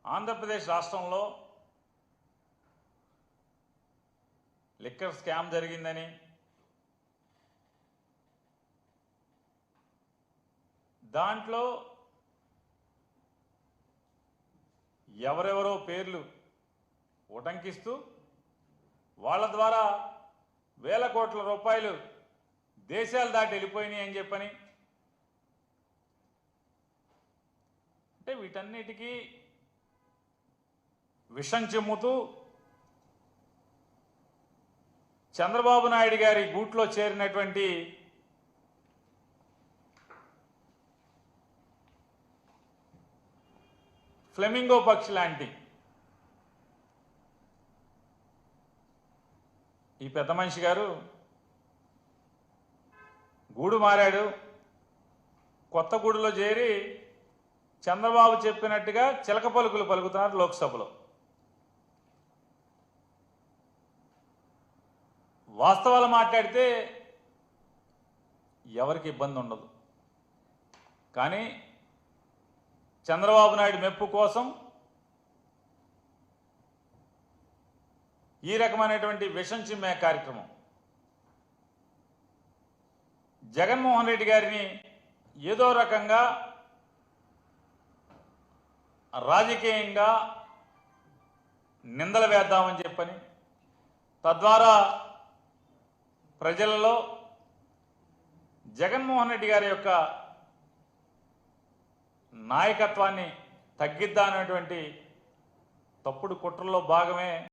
ఆంధ్రప్రదేశ్ రాష్ట్రంలో liquor scam జరిగిందని, దాంట్లో ఎవరెవరో పేర్లు ఉటంకిస్తూ వాళ్ళ ద్వారా వేల కోట్ల రూపాయలు దేశాలు దాటి వెళ్ళిపోయినాయి అని చెప్పని, అంటే వీటన్నిటికీ విషం చిమ్ముతూ చంద్రబాబు నాయుడు గారి గూట్లో చేరినటువంటి ఫ్లెమింగో పక్షి లాంటి ఈ పెద్ద మనిషి గారు గూడు మారాడు. కొత్త గూడులో చేరి చంద్రబాబు చెప్పినట్టుగా చిలక పలుకులు పలుకుతున్నారు లోక్సభలో. వాస్తవాలు మాట్లాడితే ఎవరికి ఇబ్బంది ఉండదు, కానీ చంద్రబాబు నాయుడు మెప్పు కోసం ఈ రకమైనటువంటి విషం చిమ్మే కార్యక్రమం జగన్మోహన్ రెడ్డి గారిని ఏదో రకంగా రాజకీయంగా నిందలు వేద్దామని చెప్పని, తద్వారా ప్రజలలో జగన్మోహన్ రెడ్డి గారి యొక్క నాయకత్వాన్ని తగ్గిద్దామనేటువంటి తప్పుడు కుట్రల్లో భాగమే